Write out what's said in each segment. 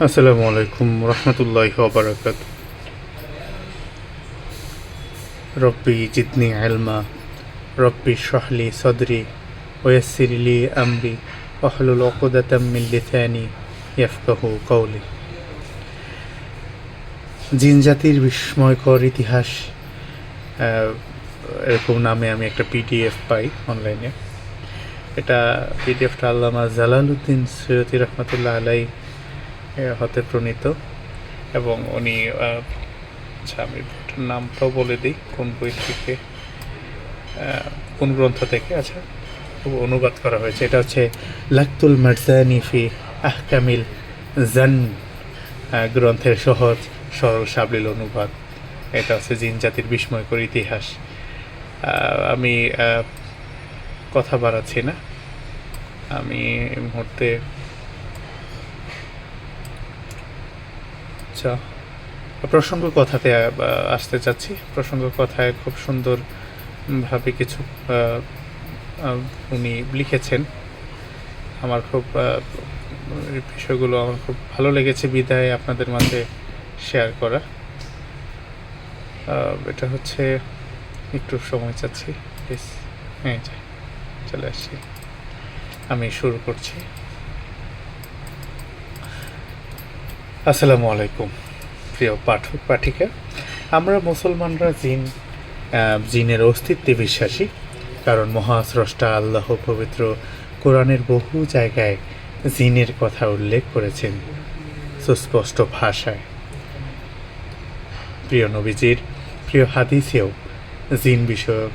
আসসালামু আলাইকুম রহমতুল্লাহি ওয়া বারাকাতুহু। রব্বি জিদনি ইলমা, রব্বি ইশরাহ লি সদরি ওয়া ইয়াসসির লি আমরি ওয়াহলুল উকদাতাম মিন লিসানি ইয়াফকাহু কওলি। জিন জাতির বিস্ময়কর ইতিহাস, এরকম নামে আমি একটা পিডিএফ পাই অনলাইনে। এটা পিডিএফটা আল্লামা জালালউদ্দিন সৈয়দী রহমতুল্লাহ আলাই হতে প্রণীত, এবং উনি আচ্ছা আমি বইটার নামটাও বলে দিই কোন বই থেকে, কোন গ্রন্থ থেকে আচ্ছা অনুবাদ করা হয়েছে। এটা হচ্ছে লাকতুল মারজানি ফি আহকামিল জান গ্রন্থের সহজ সরল সাবলীল অনুবাদ। এটা হচ্ছে জিন জাতির বিস্ময়কর ইতিহাস। আমি কথা বাড়াচ্ছি না, আমি এই মুহূর্তে আচ্ছা প্রসঙ্গ কথাতে আসতে চাচ্ছি। প্রসঙ্গ কথায় খুব সুন্দরভাবে কিছু উনি লিখেছেন। আমার খুব বিষয়গুলো আমার খুব ভালো লেগেছে বিদায় আপনাদের মাঝে শেয়ার করা। এটা হচ্ছে একটু সময় চাচ্ছি প্লিজ। হ্যাঁ চলে আসছি, আমি শুরু করছি। আসসালামু আলাইকুম প্রিয় পাঠক পাঠিকা। আমরা মুসলমানরা জিনের অস্তিত্বে বিশ্বাসী, কারণ মহাস্রষ্টা আল্লাহ পবিত্র কোরআনের বহু জায়গায় জিনের কথা উল্লেখ করেছেন সুস্পষ্ট ভাষায়। প্রিয় নবীজির প্রিয় হাদিসেও জিন বিষয়ক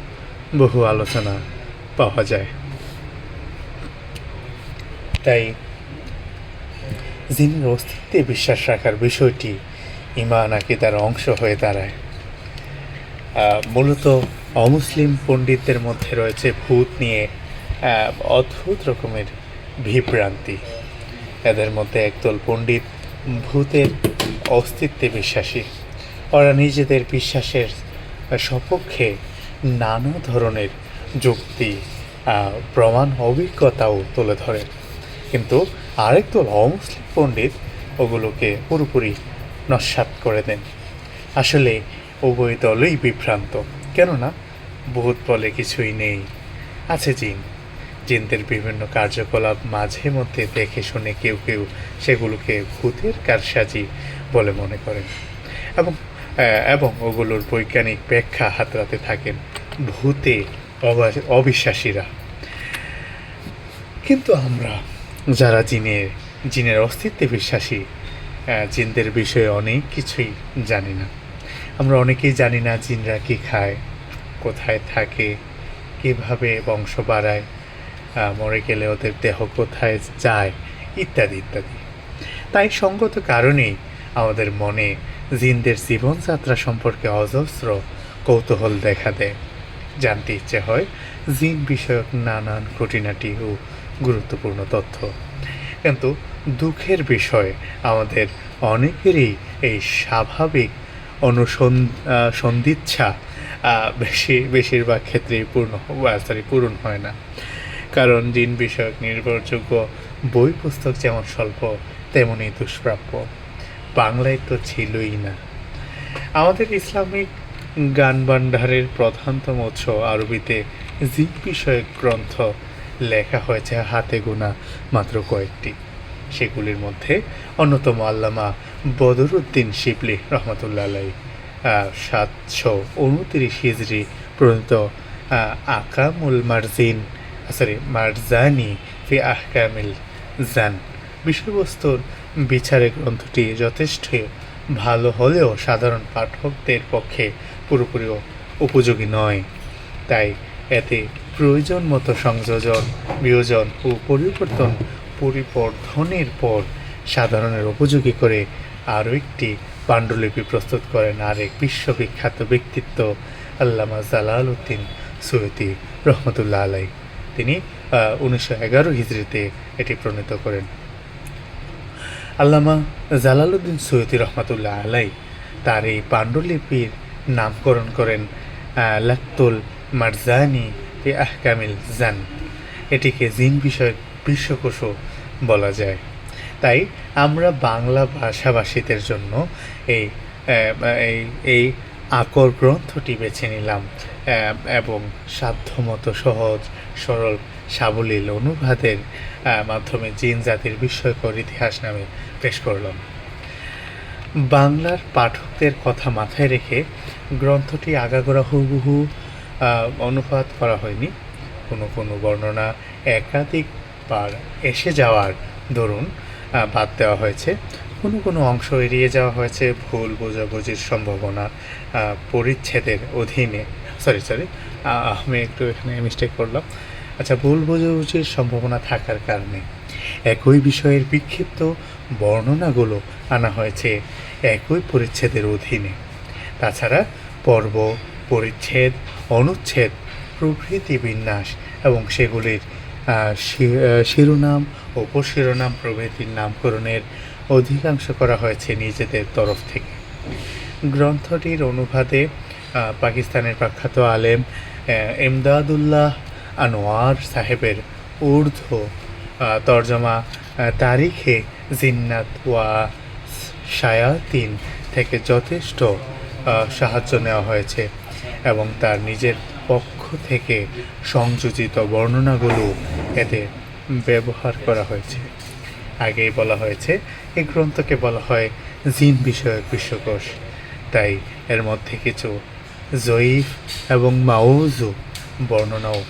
বহু আলোচনা পাওয়া যায়। তাই জিনের অস্তিত্বে বিশ্বাস রাখার বিষয়টি ঈমান আকীদার অংশ হয়ে দাঁড়ায়। মূলত অমুসলিম পণ্ডিতদের মধ্যে রয়েছে ভূত নিয়ে অদ্ভুত রকমের বিভ্রান্তি। এদের মধ্যে একদল পণ্ডিত ভূতের অস্তিত্বে বিশ্বাসী। ওরা নিজেদের বিশ্বাসের সপক্ষে নানা ধরনের যুক্তি, প্রমাণ, অভিজ্ঞতাও তুলে ধরেন। কিন্তু আরেক দল অমুসলিম পণ্ডিত ওগুলোকে পুরোপুরি নস্যাৎ করে দেন। আসলে উভয় দলই বিভ্রান্ত, কেননা ভূত বলে কিছুই নেই, আছে জিন। জিনদের বিভিন্ন কার্যকলাপ মাঝে মধ্যে দেখে শুনে কেউ কেউ সেগুলোকে ভূতের কারসাজি বলে মনে করেন, এবং ওগুলোর বৈজ্ঞানিক ব্যাখ্যা হাতড়াতে থাকেন ভূতে অবিশ্বাসীরা। কিন্তু আমরা যারা জিনের অস্তিত্বে বিশ্বাসী, জিনদের বিষয়ে অনেক কিছুই জানি না। আমরা অনেকেই জানি না জিনরা কী খায়, কোথায় থাকে, কীভাবে বংশ বাড়ায়, মরে গেলে ওদের দেহ কোথায় যায়, ইত্যাদি ইত্যাদি। তাই সঙ্গত কারণেই আমাদের মনে জিনদের জীবনযাত্রা সম্পর্কে অজস্র কৌতূহল দেখা দেয়। জানতে ইচ্ছে হয় জিন বিষয়ক নানান খুঁটিনাটি ও গুরুত্বপূর্ণ তথ্য। কিন্তু দুঃখের বিষয়, আমাদের অনেকেরই এই স্বাভাবিক সন্দিচ্ছা বেশিরভাগ ক্ষেত্রেই পূরণ হয় না। কারণ জিন বিষয়ক নির্ভরযোগ্য বই পুস্তক যেমন স্বল্প, তেমনই দুষ্প্রাপ্য। বাংলায় তো ছিলই না। আমাদের ইসলামিক জ্ঞান ভাণ্ডারের প্রধানতম উৎস আরবিতে জিন বিষয়ক গ্রন্থ লেখা হয়েছে হাতে গোনা মাত্র কয়েকটি। সেগুলির মধ্যে অন্যতম আল্লামা বদরুদ্দিন শিবলি রহমতুল্লাহ আলাই 729 হিজরি প্রণীত আকামুল মারজানি ফি আহকামিল জান বিষয়বস্তুর বিচারে গ্রন্থটি যথেষ্ট ভালো হলেও সাধারণ পাঠকদের পক্ষে পুরোপুরি উপযোগী নয়। তাই এতে প্রয়োজন মতো সংযোজন, বিয়োজন ও পরিবর্ধনের পর সাধারণের উপযোগী করে আরও একটি পাণ্ডুলিপি প্রস্তুত করেন আরেক বিশ্ববিখ্যাত ব্যক্তিত্ব আল্লামা জালালউদ্দিন সৈয়দী রহমতুল্লাহ আলাই। তিনি 1911 হিজরিতে এটি প্রণীত করেন। আল্লামা জালালউদ্দিন সৈয়দী রহমতুল্লাহ আলাই তার এই পাণ্ডুলিপির নামকরণ করেন লাকতুল মারজানি ফি আহকামিল জান। এটিকে জিন বিষয়ক বিশ্বকোষও বলা যায়। তাই আমরা বাংলা ভাষাভাষীদের জন্য এই এই এই আকর গ্রন্থটি বেছে নিলাম এবং সাধ্যমতো সহজ সরল সাবলীল অনুবাদের মাধ্যমে জিন জাতির বিস্ময়কর ইতিহাস নামে পেশ করলাম। বাংলার পাঠকদের কথা মাথায় রেখে গ্রন্থটি আগাগোড়া হুবহু অনুবাদ করা হয়নি। কোনো বর্ণনা একাধিকবার এসে যাওয়ার দরুন বাদ দেওয়া হয়েছে, কোনো অংশ এড়িয়ে যাওয়া হয়েছে ভুল বোঝাবুঝির সম্ভাবনা পরিচ্ছেদের অধীনে। সরি আমি একটু এখানে মিস্টেক করলাম। আচ্ছা, ভুল বোঝাবুঝির সম্ভাবনা থাকার কারণে একই বিষয়ের বিক্ষিপ্ত বর্ণনাগুলো আনা হয়েছে একই পরিচ্ছেদের অধীনে। তাছাড়া পর্ব, পরিচ্ছেদ, অনুচ্ছেদ প্রভৃতি বিন্যাস এবং সেগুলির শিরোনাম, উপশিরোনাম প্রভৃতির নামকরণের অধিকাংশ করা হয়েছে নিজেদের তরফ থেকে। গ্রন্থটির অনুবাদে পাকিস্তানের প্রখ্যাত আলেম এমদাদুল্লাহ আনোয়ার সাহেবের উর্দু তর্জমা তারিখে জিন্নাত ওয়া শায়াতিন থেকে যথেষ্ট সাহায্য নেওয়া হয়েছে এবং তার নিজের পক্ষ থেকে সংযোজিত বর্ণনাগুলো এতে ব্যবহার করা হয়েছে। আগেই বলা হয়েছে এই গ্রন্থকে বলা হয় জিন বিষয়ক বিশ্বকোষ, তাই এর মধ্যে কিছু জয়ীফ এবং মাউজু বর্ণনাও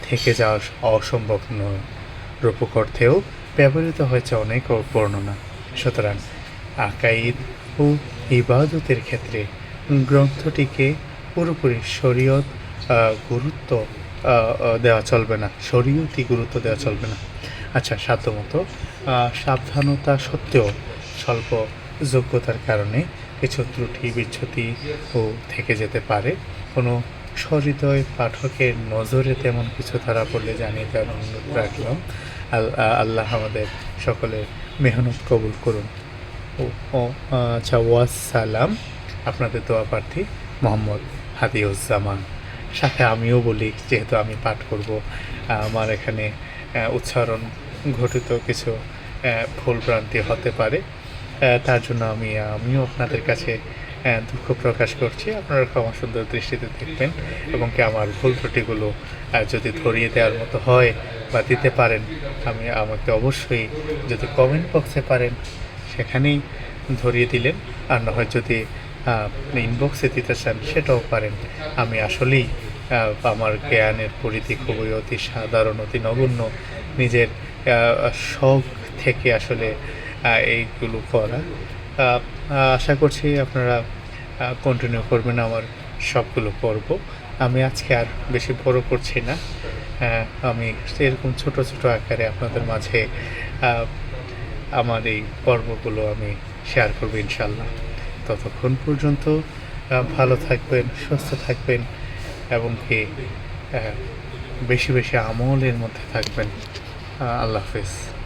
থেকে যাওয়া অসম্ভব নয়। রূপক অর্থেও ব্যবহৃত হয়েছে অনেক বর্ণনা। সুতরাং আকাইদ ও ইবাদতের ক্ষেত্রে গ্রন্থটিকে পুরোপুরি শরীয়ত গুরুত্ব দেওয়া চলবে না, শরীয়তি গুরুত্ব দেওয়া চলবে না। আচ্ছা, সাধ্যমতো সাবধানতা সত্ত্বেও স্বল্প যোগ্যতার কারণে কিছু ত্রুটি বিচ্যুতি ও থেকে যেতে পারে। কোনো সহৃদয় পাঠকের নজরে তেমন কিছু ধরা পড়লে জানিয়ে দেওয়ার অনুরোধ রাখলাম। আল্লাহ আমাদের সকলের মেহনত কবুল করুন। আচ্ছা, ওয়াসসালাম। আপনাদের দোয়া প্রার্থী মোহাম্মদ হাদিউজ্জামান। সাথে আমিও বলি, যেহেতু আমি পাঠ করব, আমার এখানে উচ্চারণ ঘটিত কিছু ভুলভ্রান্তি হতে পারে, তার জন্য আমিও আপনাদের কাছে দুঃখ প্রকাশ করছি। আপনারা ক্ষমা সুন্দর দৃষ্টিতে দেখবেন এবং কি আমার ভুল ত্রুটিগুলো যদি ধরিয়ে দেওয়ার মতো হয় বা দিতে পারেন, আমাকে অবশ্যই যদি কমেন্ট বক্সে পারেন সেখানেই ধরিয়ে দিলেন, আর না হয় যদি ইনবক্সে দিতে চান সেটাও পারেন। আমি আসলেই আমার জ্ঞানের পরিধি খুবই অতি সাধারণ, অতি নগণ্য। নিজের শখ থেকে আসলে এইগুলো করা। আশা করছি আপনারা কন্টিনিউ করবেন আমার সবগুলো পর্ব। আমি আজকে আর বেশি বড় করছি না, আমি এরকম ছোট আকারে আপনাদের মাঝে আমার এই পর্বগুলো আমি শেয়ার করব ইনশাল্লাহ। ততক্ষণ পর্যন্ত ভালো থাকবেন, সুস্থ থাকবেন এবং কি বেশি আমলের মধ্যে থাকবেন। আল্লাহ হাফেজ।